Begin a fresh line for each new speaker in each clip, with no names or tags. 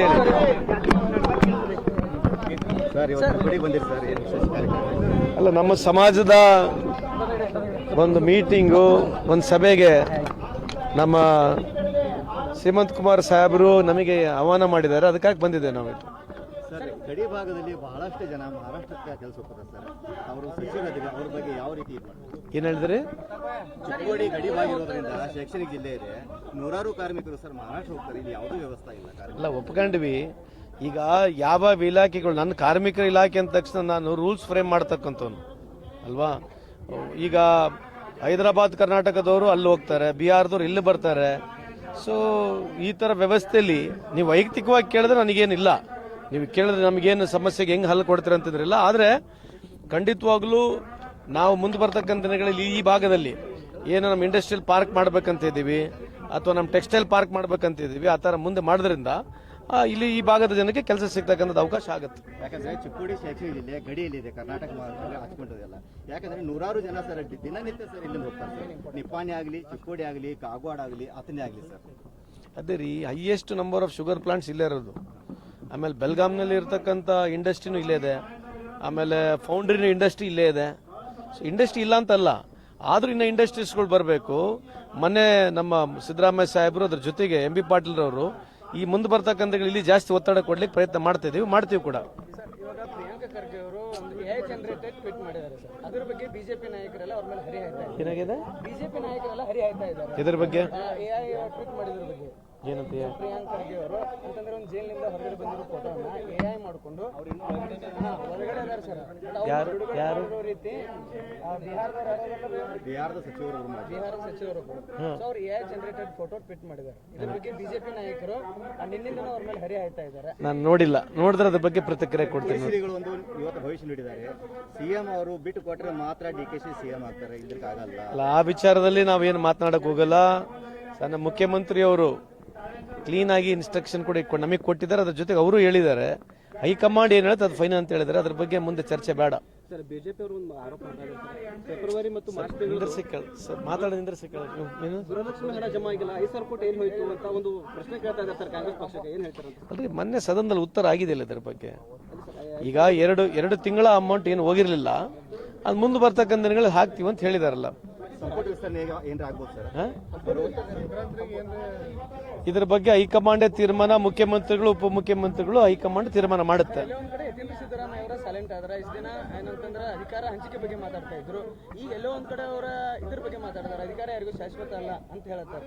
ಹೇಳಿ ಅಲ್ಲ, ನಮ್ಮ ಸಮಾಜದ ಒಂದು ಮೀಟಿಂಗು, ಒಂದು ಸಭೆಗೆ ನಮ್ಮ ಶ್ರೀಮಂತ್ ಕುಮಾರ್ ಸಾಹೇಬರು ನಮಗೆ ಆಹ್ವಾನ ಮಾಡಿದ್ದಾರೆ. ಅದಕ್ಕಾಗಿ ಬಂದಿದ್ದೇವೆ ನಾವು.
ಸರ್, ಗಡಿ ಭಾಗದಲ್ಲಿ ಬಹಳಷ್ಟು ಜನ ಮಹಾರಾಷ್ಟ್ರಕ್ಕೆ ಕೆಲಸ ಹೋಗ್ತಾರೆ ಸರ್. ಅವರು ಸಚಿವರಾಗಿದ್ದಾರೆ, ಅವ್ರ ಬಗ್ಗೆ ಯಾವ ರೀತಿ
ಏನು ಹೇಳಿದ್ರಿ?
ಚಿಕ್ಕೋಡಿ ಗಡಿ ಭಾಗ ಇರೋದ್ರಿಂದ ಶೈಕ್ಷಣಿಕ ಜಿಲ್ಲೆ ಇದೆ, ನೂರಾರು ಕಾರ್ಮಿಕರು ಸರ್ ಮಹಾರಾಷ್ಟ್ರ ಹೋಗ್ತಾರೆ. ಇಲ್ಲಿ ಯಾವುದೂ ವ್ಯವಸ್ಥೆ ಇಲ್ಲ.
ಅಲ್ಲ, ಒಪ್ಕೊಂಡ್ವಿ. ಈಗ ಯಾವ ಇಲಾಖೆಗಳು, ನನ್ನ ಕಾರ್ಮಿಕರ ಇಲಾಖೆ ಅಂದ ತಕ್ಷಣ ನಾನು ರೂಲ್ಸ್ ಫ್ರೇಮ್ ಮಾಡ್ತಕ್ಕಂಥವ್ನು ಅಲ್ವಾ. ಈಗ ಹೈದರಾಬಾದ್ ಕರ್ನಾಟಕದವರು ಅಲ್ಲಿ ಹೋಗ್ತಾರೆ, ಬಿಹಾರದವ್ರು ಇಲ್ಲಿ ಬರ್ತಾರೆ. ಸೊ ಈ ಥರ ವ್ಯವಸ್ಥೆಯಲ್ಲಿ ನೀವು ವೈಯಕ್ತಿಕವಾಗಿ ಕೇಳಿದ್ರೆ ನನಗೇನಿಲ್ಲ. ನೀವು ಕೇಳಿದ್ರೆ ನಮಗೇನು ಸಮಸ್ಯೆಗೆ ಹೆಂಗೆ ಹಲ್ಲು ಕೊಡ್ತೀರ ಅಂತಿದ್ರಿಲ್ಲ. ಆದರೆ ಖಂಡಿತವಾಗ್ಲೂ ನಾವು ಮುಂದೆ ಬರ್ತಕ್ಕಂಥ ದಿನಗಳಲ್ಲಿ ಈ ಭಾಗದಲ್ಲಿ ಏನು ನಮ್ಮ ಇಂಡಸ್ಟ್ರಿಯಲ್ ಪಾರ್ಕ್ ಮಾಡ್ಬೇಕಂತ ಇದ್ದೀವಿ ಅಥವಾ ನಮ್ಮ ಟೆಕ್ಸ್ಟೈಲ್ ಪಾರ್ಕ್ ಮಾಡ್ಬೇಕಂತ ಇದ್ದೀವಿ, ಆ ಥರ ಮುಂದೆ ಮಾಡೋದ್ರಿಂದ ಇಲ್ಲಿ ಈ ಭಾಗದ ಜನಕ್ಕೆ ಕೆಲಸ ಸಿಗ್ತಕ್ಕಂಥದ್ದು ಅವಕಾಶ ಆಗುತ್ತೆ.
ಯಾಕಂದ್ರೆ ಚಿಕ್ಕೋಡಿ ಶೈಕ್ಷಣಿಕ ಜಿಲ್ಲೆ ಗಡಿಯಲ್ಲಿದೆ, ಕರ್ನಾಟಕ ಹಚ್ಕೊಂಡಿದೆಲ್ಲ. ಯಾಕಂದ್ರೆ ನೂರಾರು ಜನ ಸರ್ ದಿನನಿತ್ಯ ಸರ್ ಇಲ್ಲಿಂದ ಹೋಗ್ತಾರೆ ಸರ್. ನಿಪ್ಪಾಣಿ ಆಗಲಿ, ಚಿಕ್ಕೋಡಿ ಆಗಲಿ, ಕಾಗವಾಡ ಆಗಲಿ, ಅಥಣಿ ಆಗಲಿ ಸರ್.
ಅದೇ ರೀ, highest number of sugar plants ಇಲ್ಲೇ ಇರೋದು. ಆಮೇಲೆ ಬೆಲ್ಗಾಮ್ನಲ್ಲಿ ಇರ್ತಕ್ಕಂಥ ಇಂಡಸ್ಟ್ರಿನೂ ಇಲ್ಲೇ ಇದೆ. ಆಮೇಲೆ ಫೌಂಡ್ರಿನ ಇಂಡಸ್ಟ್ರಿ ಇಲ್ಲೇ ಇದೆ. ಸೊ ಇಂಡಸ್ಟ್ರಿ ಇಲ್ಲ ಅಂತಲ್ಲ, ಆದ್ರೂ ಇನ್ನು ಇಂಡಸ್ಟ್ರೀಸ್ಗಳು ಬರಬೇಕು. ಮೊನ್ನೆ ನಮ್ಮ ಸಿದ್ದರಾಮಯ್ಯ ಸಾಹೇಬರು ಅದ್ರ ಜೊತೆಗೆ ಎಂ ಬಿ ಪಾಟೀಲ್ ರವರು ಈ ಮುಂದೆ ಬರ್ತಕ್ಕಂಥ ಇಲ್ಲಿ ಜಾಸ್ತಿ ಒತ್ತಡ ಕೊಡ್ಲಿಕ್ಕೆ ಪ್ರಯತ್ನ ಮಾಡ್ತೀವಿ ಕೂಡ.
ಇವಾಗ ಪ್ರಿಯಾಂಕಾ ಖರ್ಗೆ ಅವರು ಒಂದು ಎಐ ಜನರೇಟೆಡ್ ಟ್ವೀಟ್ ಮಾಡಿದ್ದಾರೆ ಸರ್. ಅದ್ರ ಬಗ್ಗೆ ಬಿಜೆಪಿ ನಾಯಕರೆಲ್ಲ ಅವ್ರ ಮೇಲೆ ಹರಿಹಾಯ್ತಾ ಇದ್ದಾರೆ.
ಏನಾಗಿದೆ?
ಬಿಜೆಪಿ ನಾಯಕರೆಲ್ಲ ಹರಿಹಾಯ್ತಾ ಇದ್ದಾರೆ.
ಇದ್ರ ಬಗ್ಗೆ
ಎಐ ಟ್ವೀಟ್ ಮಾಡಿದ್ರ ಬಗ್ಗೆ
ಏನಂತ?
ಪ್ರಿಯಾಂಕಾ ಖರ್ಗೆ ಅವರು ಅಂತಂದ್ರೆ ಒಂದು ಜೈಲಿನಿಂದ ಹೊರಗಡೆ ಬಂದಿರೋ ಫೋಟೋನ ಎಐ ಮಾಡಿಕೊಂಡು ಹೊರಗಡೆ ಇದ್ದಾರೆ ಸರ್. ಯಾರು ರೀತಿ
ಬಿಹಾರದ ಸಚಿವರು
ಅವ್ರು ಎಐ ಜನರೇಟೆಡ್ ಫೋಟೋ ಟ್ವೀಟ್ ಮಾಡಿದ್ದಾರೆ. ಇದ್ರ ಬಗ್ಗೆ ಬಿಜೆಪಿ ನಾಯಕರು ನಿನ್ನಿಂದ ಅವ್ರ ಮೇಲೆ ಹರಿಹಾಯ್ತಾ ಇದ್ದಾರೆ.
ನಾನು ನೋಡಿಲ್ಲ, ನೋಡಿದ್ರೆ ಅದ್ರ ಬಗ್ಗೆ ಪ್ರತಿಕ್ರಿಯೆ ಕೊಡ್ತೀನಿ.
ಒಂದು ಇವತ್ತು ಭವಿಷ್ಯ ನೀಡಿದ್ದಾರೆ. ಸಿಎಂ ಅವರು ಬಿಟ್ಟು ಕೊಟ್ಟರೆ ಮಾತ್ರ ಡಿಕೆಶಿ ಸಿಎಂ ಆಗ್ತಾರೆ, ಇದಕ್ಕಾಗಲ್ಲ.
ಅಲ್ಲ, ಆ ವಿಚಾರದಲ್ಲಿ ನಾವೇನು ಮಾತನಾಡಕ್ ಹೋಗಲ್ಲ. ನಮ್ಮ ಮುಖ್ಯಮಂತ್ರಿ ಅವರು ಕ್ಲೀನ್ ಆಗಿ ಇನ್ಸ್ಟ್ರಕ್ಷನ್ ಕೂಡ ನಮಗೆ ಕೊಟ್ಟಿದ್ದಾರೆ. ಅದ್ರ ಜೊತೆಗೆ ಅವರು ಹೇಳಿದ್ದಾರೆ, ಹೈಕಮಾಂಡ್ ಏನ್ ಹೇಳುತ್ತೆ ಅದು ಫೈನಲ್ ಅಂತ ಹೇಳಿದ್ದಾರೆ. ಅದ್ರ ಬಗ್ಗೆ ಮುಂದೆ ಚರ್ಚೆ ಬೇಡ.
ಸರ್, ಬಿಜೆಪಿ ಅವರು ಒಂದು ಆರೋಪ ಮಾಡ್ತಾರೆ. ಫೆಬ್ರವರಿ ಮತ್ತು ಮಾರ್ಚ್ ಗೃಹಲಕ್ಷ್ಮಿ ಹಣ ಜಮಾ ಆಗಿಲ್ಲ, 5,000 ಕೋಟಿ ಏನ್ ಹೋಯ್ತು ಅಂತ ಒಂದು ಪ್ರಶ್ನೆ ಕೇಳ್ತಾ ಇದ್ದಾರೆ ಸರ್ ಕಾಂಗ್ರೆಸ್ ಪಕ್ಷಕ್ಕೆ. ಏನ್ ಹೇಳ್ತಾರೆ?
ಅಲ್ರಿ, ಮೊನ್ನೆ ಸದನದಲ್ಲಿ ಉತ್ತರ ಆಗಿದೆಯಲ್ಲ ಇದ್ರ ಬಗ್ಗೆ. ಈಗ ಎರಡು ತಿಂಗಳ ಅಮೌಂಟ್ ಏನು ಹೋಗಿರ್ಲಿಲ್ಲ, ಅದು ಮುಂದೆ ಬರ್ತಕ್ಕಂಥ ದಿನಗಳಲ್ಲಿ ಹಾಕ್ತೀವಿ ಅಂತ ಹೇಳಿದಾರಲ್ಲ. ಇದ್ರ ಬಗ್ಗೆ ಹೈಕಮಾಂಡೇ ತೀರ್ಮಾನ, ಮುಖ್ಯಮಂತ್ರಿಗಳು ಉಪಮುಖ್ಯಮಂತ್ರಿಗಳು ಹೈಕಮಾಂಡ್ ತೀರ್ಮಾನ ಮಾಡುತ್ತೆ.
ಸಿದ್ದರಾಮಯ್ಯ ಅವರ ಸೈಲೆಂಟ್ ಆದ್ರೆ ಇಷ್ಟ ದಿನ ಏನಂತಂದ್ರೆ ಅಧಿಕಾರ ಹಂಚಿಕೆ ಬಗ್ಗೆ ಮಾತಾಡ್ತಾ ಇದ್ರು. ಈಗ ಎಲ್ಲೋ ಒಂದ್ ಕಡೆ ಅವರ ಇದ್ರ ಬಗ್ಗೆ ಮಾತಾಡಿದಾರೆ, ಅಧಿಕಾರ ಯಾರಿಗೂ ಶಾಶ್ವತ ಅಲ್ಲ ಅಂತ ಹೇಳ್ತಾರೆ.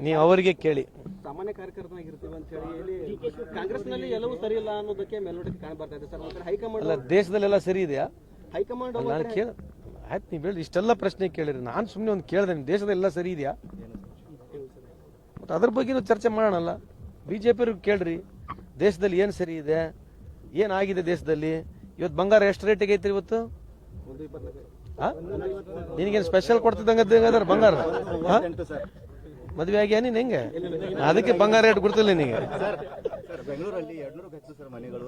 ನೀವು ಅವರಿಗೆ ಕೇಳಿ.
ಸಾಮಾನ್ಯ ಕಾರ್ಯಕರ್ತನಾಗಿರ್ತೀವಿ ಅಂತ ಹೇಳಿ ಕಾಂಗ್ರೆಸ್ ನಲ್ಲಿ ಎಲ್ಲವೂ ಸರಿ ಇಲ್ಲ ಅನ್ನೋದಕ್ಕೆ ಮೇಲ್ನೋಟಕ್ಕೆ ಕಾಣ ಬರ್ತಾ ಇದೆ ಸರ್. ಹೈಕಮಾಂಡ್
ಅಲ್ಲ, ದೇಶದಲ್ಲೆಲ್ಲ ಸರಿ ಇದೆಯಾ?
ಹೈಕಮಾಂಡ್
ನಾನು ಕೇಳ ಆಯ್ತು, ನೀವು ಹೇಳಿ ಇಷ್ಟೆಲ್ಲ ಪ್ರಶ್ನೆ ಕೇಳಿರಿ. ನಾನು ಸುಮ್ಮನೆ ಒಂದು ಕೇಳಿದೆ, ನಿಮ್ಮ ದೇಶದೆಲ್ಲ ಸರಿ ಇದೆಯಾ? ಅದ್ರ ಬಗ್ಗೆ ಚರ್ಚೆ ಮಾಡೋಣಲ್ಲ. ಬಿಜೆಪಿಯವ್ರಿಗೆ ಕೇಳ್ರಿ, ದೇಶದಲ್ಲಿ ಏನು ಸರಿ ಇದೆ, ಏನಾಗಿದೆ ದೇಶದಲ್ಲಿ. ಇವತ್ತು ಬಂಗಾರ ಎಷ್ಟು ರೇಟಿಗೆ ಐತ್ರಿ ಇವತ್ತು? ನಿನಗೇನು ಸ್ಪೆಷಲ್ ಕೊಡ್ತಿದ್ದಂಗ ಬಂಗಾರ? ಮದುವೆ ಆಗ್ಯಾ ನೀನು? ಹೆಂಗೆ ಅದಕ್ಕೆ ಬಂಗಾರ ರೇಟ್ ಗೊತ್ತಿಲ್ಲ ನಿನಗೆ?
ಬೆಂಗಳೂರಲ್ಲಿ 200 ಹೆಚ್ಚು ಸರ್ ಮನೆಗಳು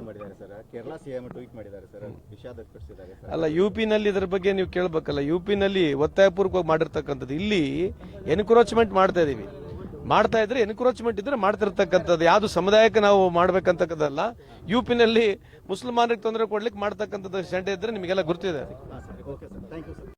ಮಾಡಿದ್ದಾರೆ ಸರ್. ಕೇರಳ ಸಿಎಂ ಟ್ವೀಟ್ ಮಾಡಿದ್ದಾರೆ ಸರ್, ವಿಷಾದ ವ್ಯಕ್ತಪಡಿಸಿದ್ದಾರೆ ಸರ್.
ಅಲ್ಲ, ಯುಪಿನಲ್ಲಿ ಇದ್ರ ಬಗ್ಗೆ ನೀವು ಕೇಳಬೇಕಲ್ಲ. ಯುಪಿನಲ್ಲಿ ಒತ್ತಾಯಪೂರ್ವಕವಾಗಿ ಮಾಡಿರ್ತಕ್ಕಂಥದ್ದು. ಇಲ್ಲಿ ಎನ್ಕ್ರೋಚ್ಮೆಂಟ್ ಮಾಡ್ತಾ ಇದೀವಿ. ಮಾಡ್ತಾ ಇದ್ರೆ ಎನ್ಕ್ರೋಚ್ಮೆಂಟ್ ಇದ್ರೆ ಮಾಡ್ತಿರ್ತಕ್ಕಂಥದ್ದು. ಯಾವ್ದು ಸಮುದಾಯಕ್ಕೆ ನಾವು ಮಾಡ್ಬೇಕಂತಕ್ಕದಲ್ಲ. ಯುಪಿನಲ್ಲಿ ಮುಸಲ್ಮಾನರಿಗೆ ತೊಂದರೆ ಕೊಡ್ಲಿಕ್ಕೆ ಮಾಡ್ತಕ್ಕಂಥದ್ದು ಸಂಡೆ ಇದ್ರೆ ನಿಮಗೆಲ್ಲ ಗುರ್ತಿದೆ.